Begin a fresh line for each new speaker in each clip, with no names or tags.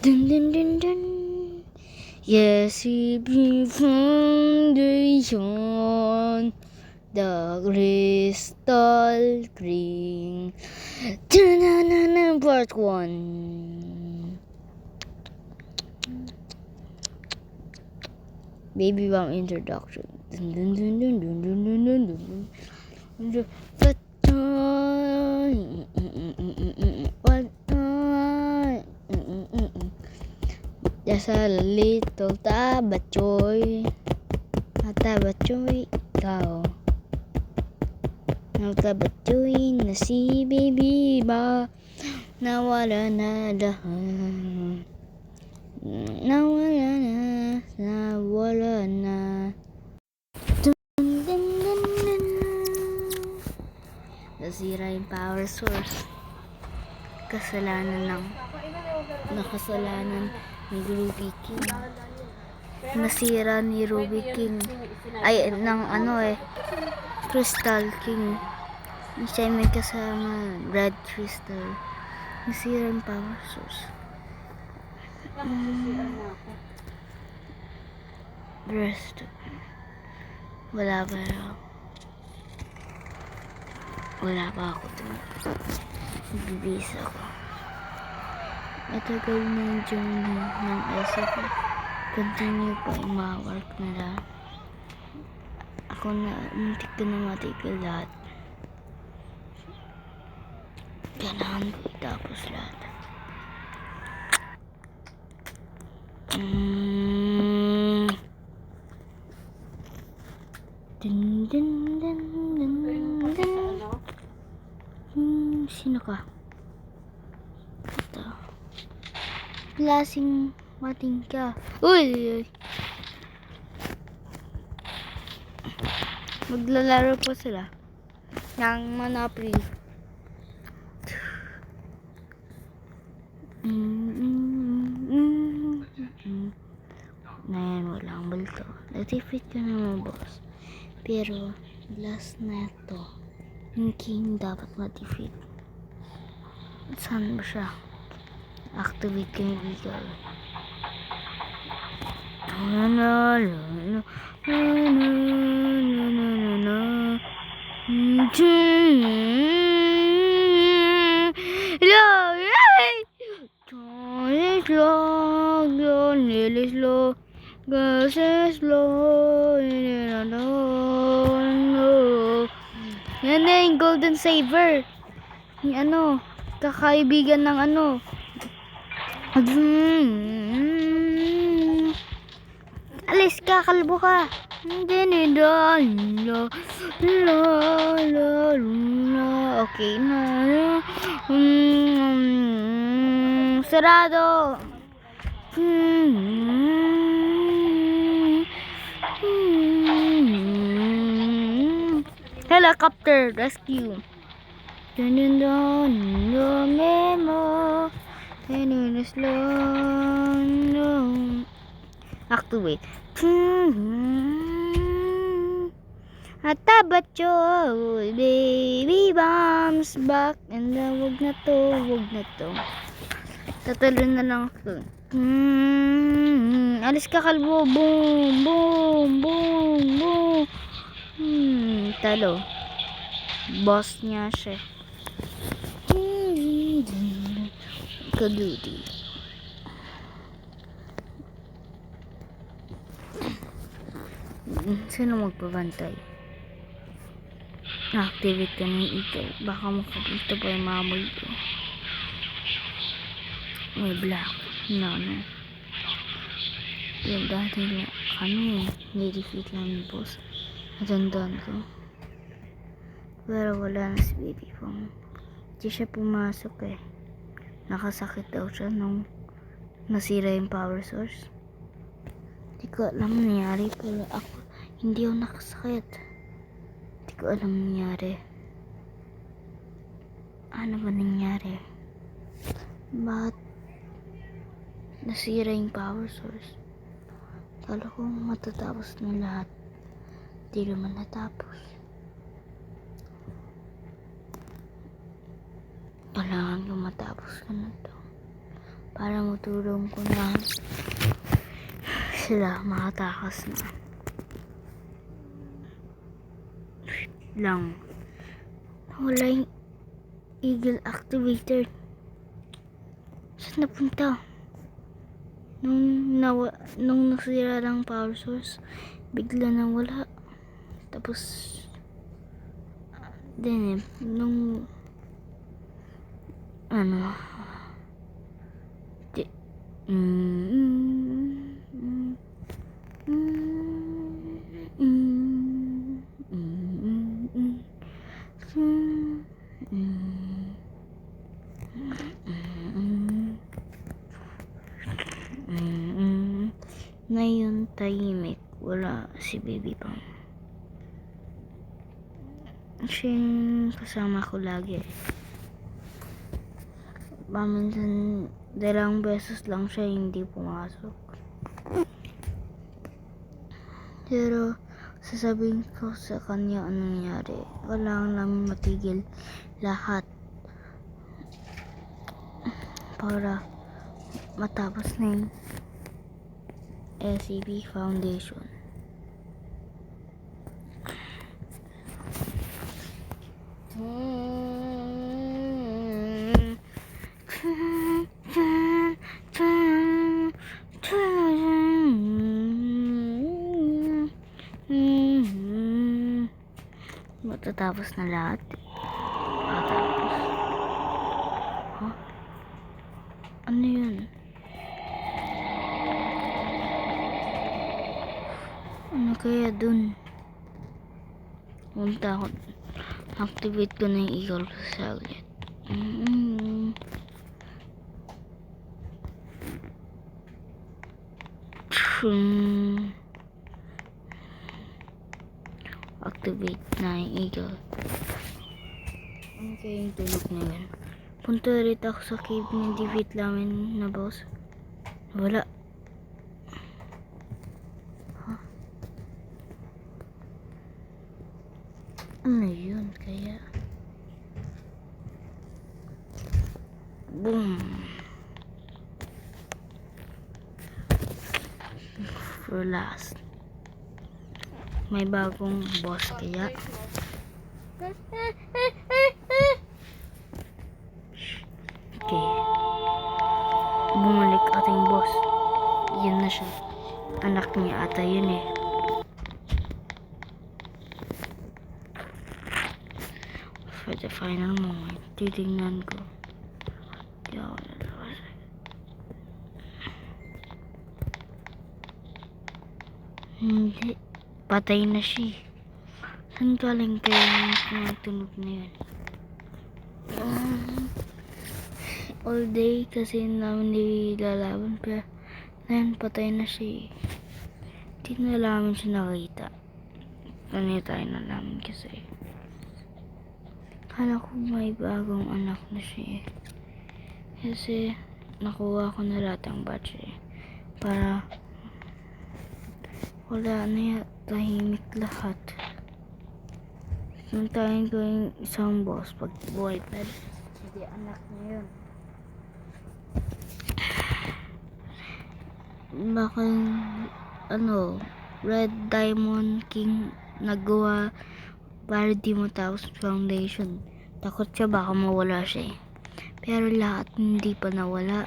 Dun dun dun dun. Yes, we foundation, the crystal ring. Part 1. Baby Bomb introduction. Dun dun dun dun dun dun dun dun dun. But just a little tabachoy, ikaw. Tabachoy na si Baby ba, nawala na lahat. Nawala na. Dun, dun, dun, dun. Nasira yung power source. Nakasalanan ni Ruby King. Nasira ni Ruby King. Ay, ng Crystal King. Siya may kasama Red Crystal. Nasira yung power source. Rest. Wala pa ako dun. Bibis ako. Matagal na yung journey ng SF. Continue pa yung mga work nila. Ako na, muntik ko na matigil lahat. Kailangan ko itapos lahat. Dun, dun, dun, dun, dun. Sino ka? Ito. Lasing mating ka. Uy! Maglalaro po sila ng Monopoly. Ngayon walang balto. Natifit ka naman, boss. Pero last na ito, yung king dapat ma-defeat. Saan ba siya? Activate ka yung vehicle. Yan na yung golden saver. Yung kakaibigan ng alis ka, kalbo ka. Okay na. Sarado. Helicopter rescue. Memo. Activate. Atabacho, baby bombs back. And wag na to. Tatalo na lang ako. Alis ka, kalbo. Boom. Talo. Boss niya siya. Kaduty. Sino magpabantay? Activate ka ng ikaw. Baka makapito pa yung mamoy ko. May black. No. Yung dati lang. Nidefeat lang yung boss. Natandaan ko. Pero wala na si Baby Bomb. Hindi siya pumasok Nakasakit daw siya nung nasira yung power source. Hindi ko alam nangyari. Pero ako, hindi ako nakasakit. Hindi ko alam nangyari. Ano ba nangyari? Bakit nasira yung power source? Kala ko matatapos na lahat. Hindi naman natapos. Kailangan ko matapos ka na to para matulong ko na sila makatakas na. Lang. Wala yung Eagle Activator. Saan napunta? Nung nasira lang power source, bigla na wala. Tapos, din nung, di, ngayon tahimik, wala si baby pang. Siya yung kasama ko lagi. Paminsan, dalawang beses lang siya hindi pumasok. Pero, sasabihin ko sa kanya anong nangyari. Kailangan namin matigil lahat para matapos na yung SCP Foundation. Matatapos na lahat. Matatapos. Huh? Ano yun? Ano kaya dun? Punta ako. Activate ko na yung eagle ko saglit. Activate na yung eagle. Ano kaya yung tulog na yun? Punta ulit ako sa cave ng defeat namin na boss. Wala. Huh? Ano yun kaya? Boom! For last. May bagong boss kaya? Okay. Bumalik ating boss. Yan na siya. Anak niya ata yun eh. For the final moment, titingnan ko. Di ako nalabas. Hindi. Patay na siya. Saan galing kaya yung tunog na yun? All day kasi namin nilalaban pero ngayon patay na siya. Hindi na namin siya nakita. Ano tayo nalaman kasi kala ko may bagong anak na siya kasi nakuha ko na lahat ng battery para wala na tahimik lahat. Suntayin ko yung isang boss pag buhay pa rin. Hindi anak niya yun. Baka Red Diamond King nagawa para di matapos foundation. Takot siya baka mawala siya eh. Pero lahat hindi pa nawala.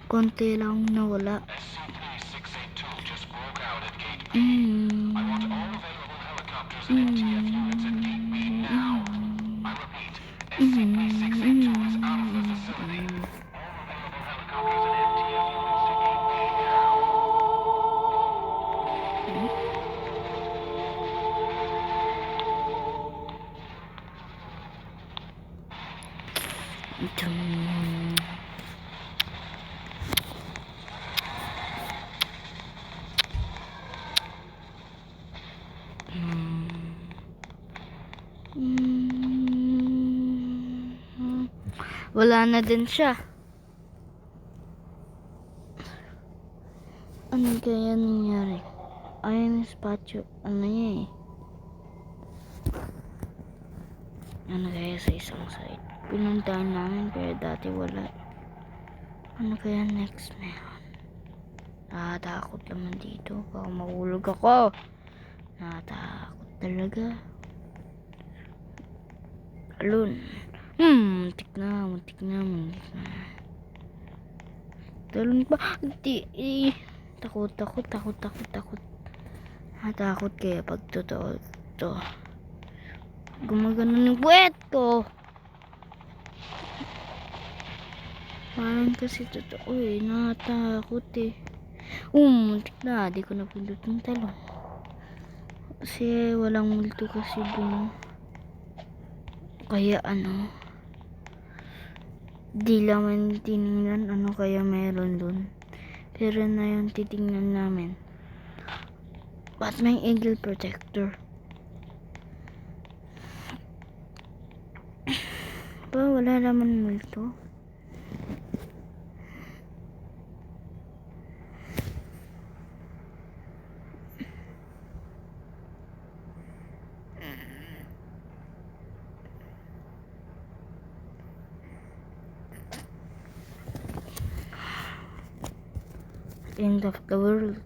Konti lang nawala. Wala na din siya. Ano kaya nangyari? Ayun yung statue. Ano niya eh? Ano kaya sa isang side? Pinuntahan namin pero dati wala. Ano kaya next meron? Nakatakot naman dito. Baka mahulog ako. Nakatakot talaga. Alon. Muntik na. Talon pa. Hindi. Takot. Natakot kaya pag totoo to. Gumagano ng buwet ko. Parang kasi totoo eh. Nakatakot eh. Muntik na. Di ko napindot ng talon. Kasi walang multo kasi dun. Kaya ano. Di naman tinignan ano kaya meron dun. Pero na yung titingnan namin. Ba't may eagle protector? Wala naman multo. End of the world.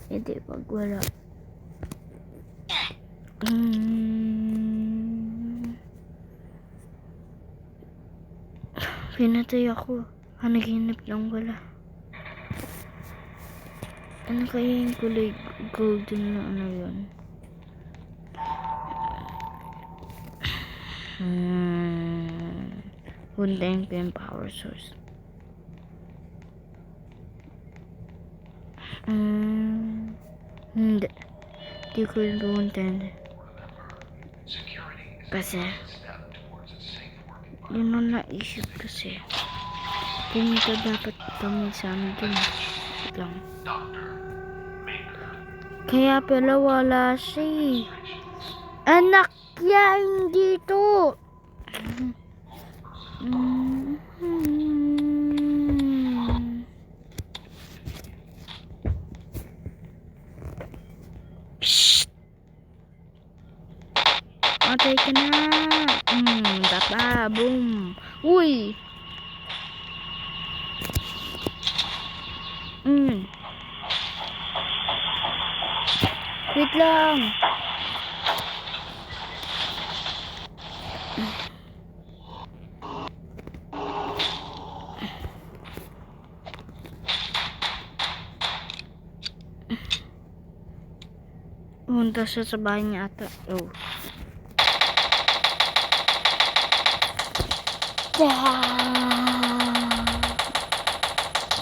Hindi pag wala. Pinatay ako. Hanaginip lang wala. Ano kaya yung kulay golden na ano yun? Hundayin ko yung power source. Hindi. Di ko yung pumuntahin. Kasi yun ang naisip kasi. Pumunta dapat kami sa amin dun. Lang. Kaya pala wala siya. Anak yan dito. Matay ka na. Tata, boom. Uy. Wait lang. Punta siya sa bahay niya ata. Oh.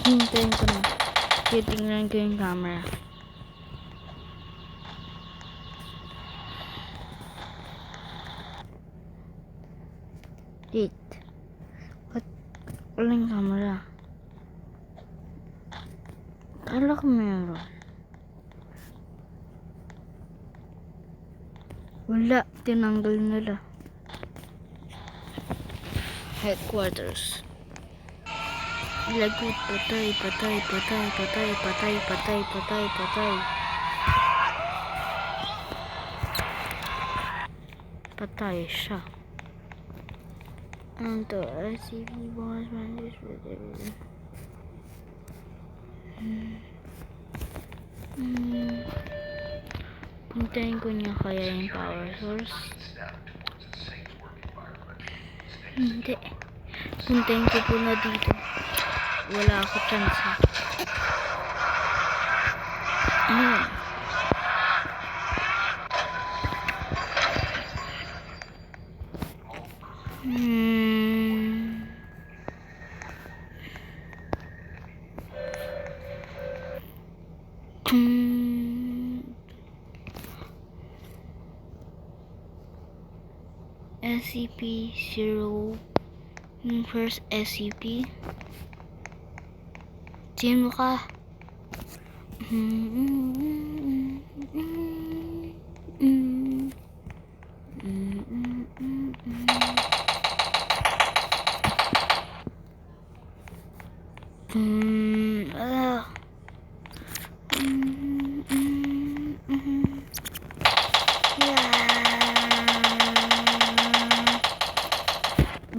Hintayin ko na. Titingnan ko yung camera. Wait. Ba't walang camera? Kala ko meron. Wala. Tinanggal nila. Headquarters. Lagot. Patay. Patay siya. And the SCP boss managed with everything. Puntayin ko niya kaya yung power source. Hindi. Puntayin ko po na dito. Wala ako chance. SCP-0 yung first SCP. Sino ka?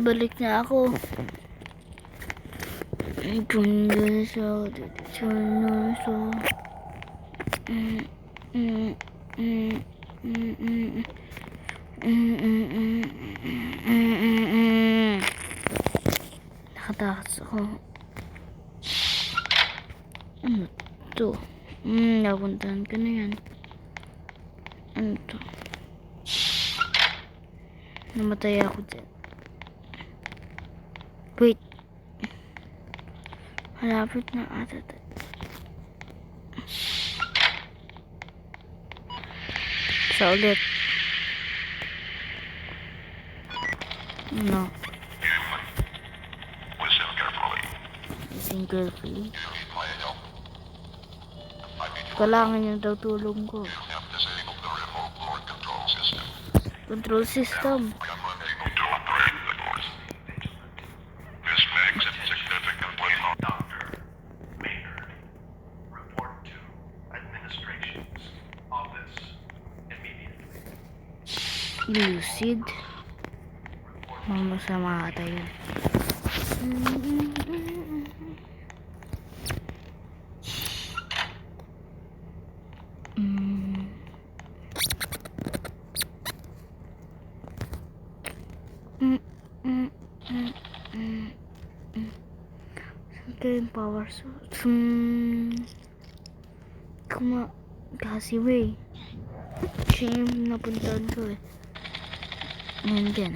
Balik na ako. Punta sa destinasyon. Nakatakas ako. Ano to? Napuntahan ko na yan. Ano to? Namatay ako dyan. Wait. Malapit na ata. Sa ulit. No. Listen carefully. Kailangan niya daw tulong ko. Control system.
This makes it significantly harder. Dr. Maynard, report to administration's office immediately.
Lucid. Mamasama ka tayo. Saan power source? Kasi way. Siya yung napuntahan ko eh. Ngayon din.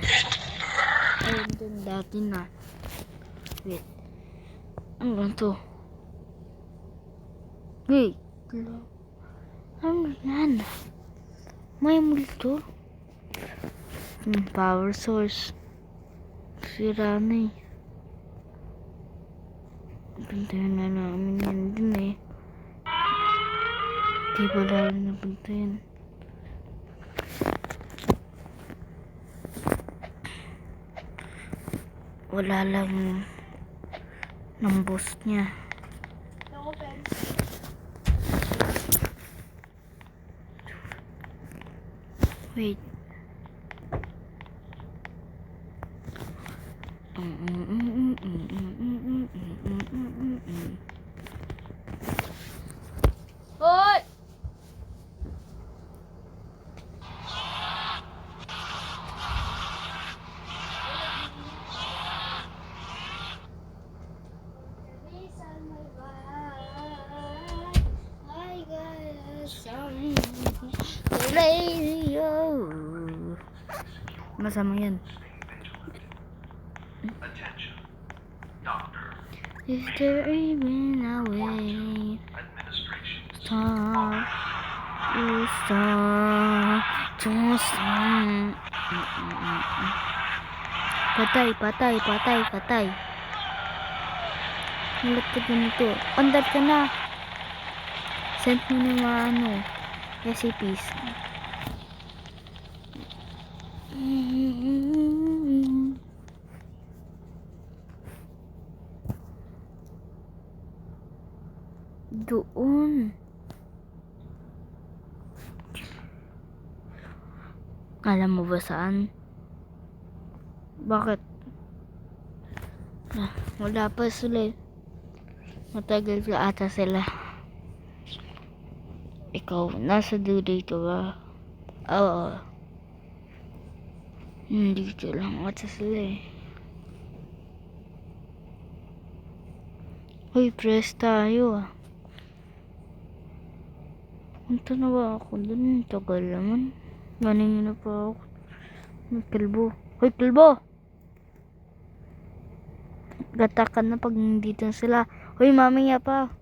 Ayun din dati na. Wait. Ano ba to? Wait. Ano yan? May multo? Power source. Sira na eh. Puntahan na namin yan din eh. Di ba lalo na puntahan? Wala lang ng boss niya. Wait. Hoy! Masama yan.
Attention, Doctor.
Is there even a way?
Administration's
Stop. Stop. Stop. Patay. Halat ka ganito. Andar ka na. Send mo na mga recipes. Doon. Alam mo ba saan? Bakit? Wala pa sila. Matagal ka ata sila. Ikaw, nasa duty ka ba? Oo. Dito lang ata sila eh. Uy, press tayo ah. Punta na ba ako dun? Tagal naman. Ganing na pa ako. May kalbo. Hoy, kalbo! Gatakan na pag nandito sila. Hoy, mamaya pa.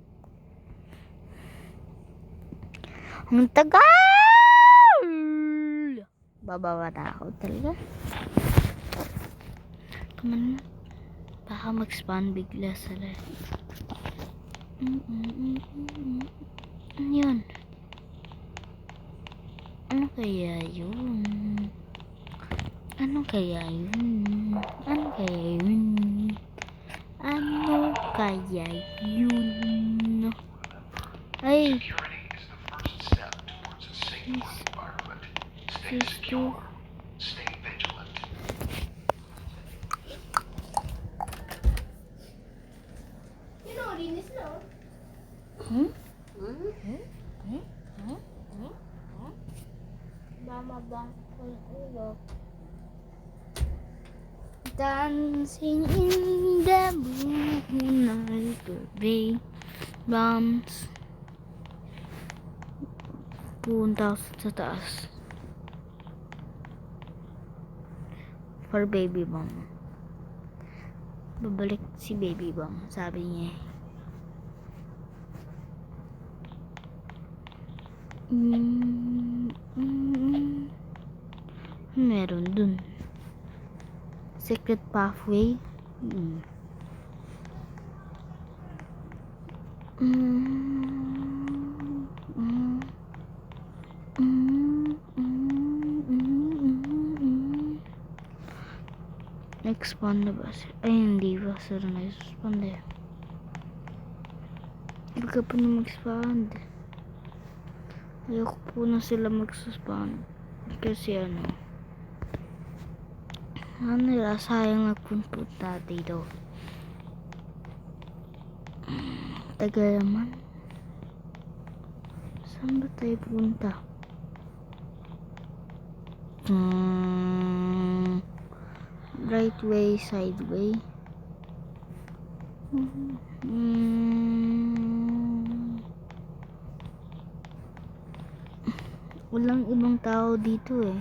Ang tagal! Babawa na ako talaga. Kaman na. Baka mag-spawn bigla sila. Ano yun? Ano kaya yun? Ano kaya yun? Ano kaya yun? Ano kaya yun? Ay!
security is the first step towards a safe environment. Stay secure. Stay vigilant.
Mama Bang Ulo. Dancing in the moonlight, baby bombs. Punta ako sa taas. For baby bomb. Babalik si baby bomb, sabi niya. Meron dun. Secret pathway. Expand na ba siya? Ay, hindi ba sila nag-expand eh. Huwag ka pa na mag-expand. Ayoko po na sila mag-expand. Kasi ano nila, sayang nagpunta dito. Tagal naman. Saan ba tayo punta? Right way, side way. Walang ibang tao dito eh.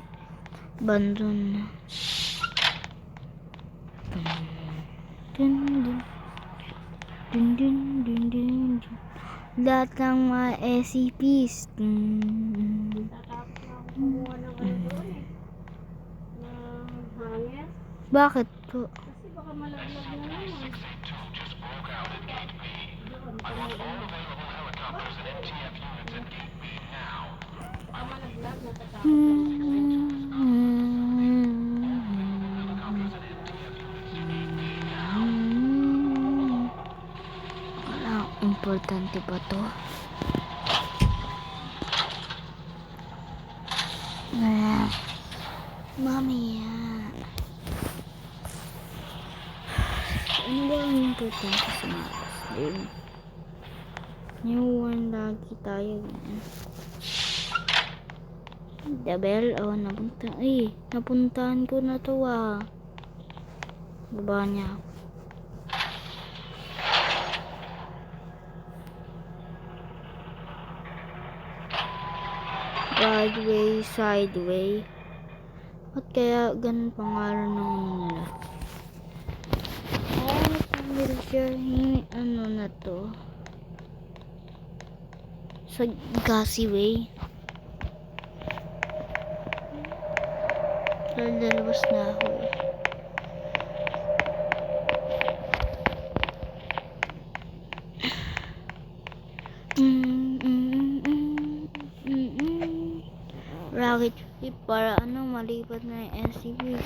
Abandon na. Dun, dun, dun, dun, dun. Lahat ng mga SCPs. Bakit po?
Kasi baka malaglag na naman. Baka malaglag, natatakot.
Importante ba to? Mami, ano ba ang importante sa mga game? New one lagi tayo. Double, napuntahan ko na to Baba niya ako. Right way, side way. At kaya ganun pangalan ng nila? Familiar, na to? Sa gassy way. Lalabas na ako eh. Rocket ship para malipat na yung SCP.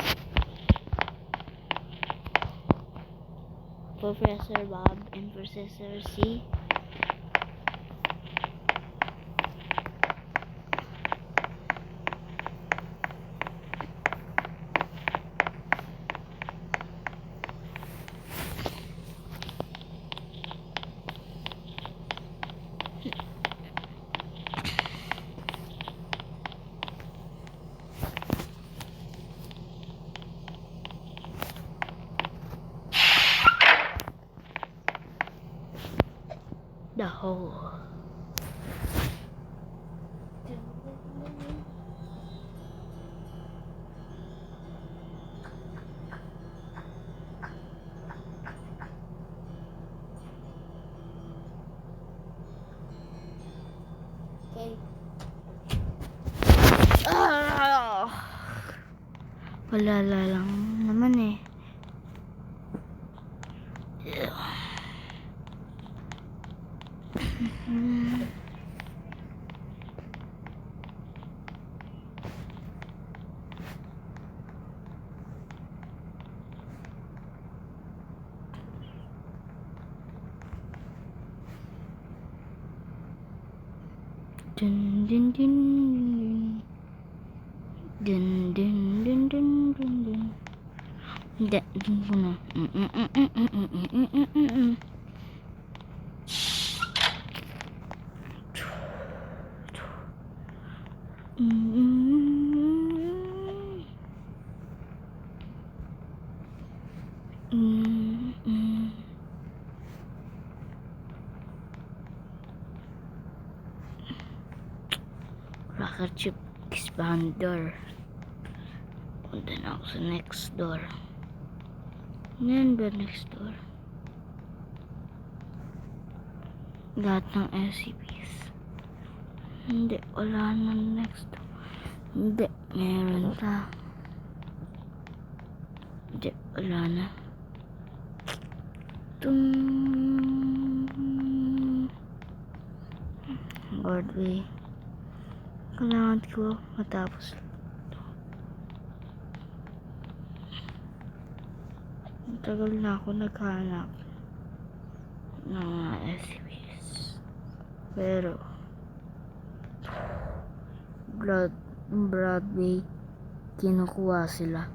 Professor Bob and Professor C. The hole. Okay. Wala lang naman eh. Dun dun dun dun dun dun dun dun dun. Hindi, dun ko na. chip expander. Punta na ako sa next door. Yan ba next door? Lahat ng SCPs. Hindi, wala na next door. Hindi, meron pa. Hindi, wala na. Broadway. Kailangan ko matapos. Tagal na ako naghanap ng mga SCPs. Pero Broadway kinukuha sila.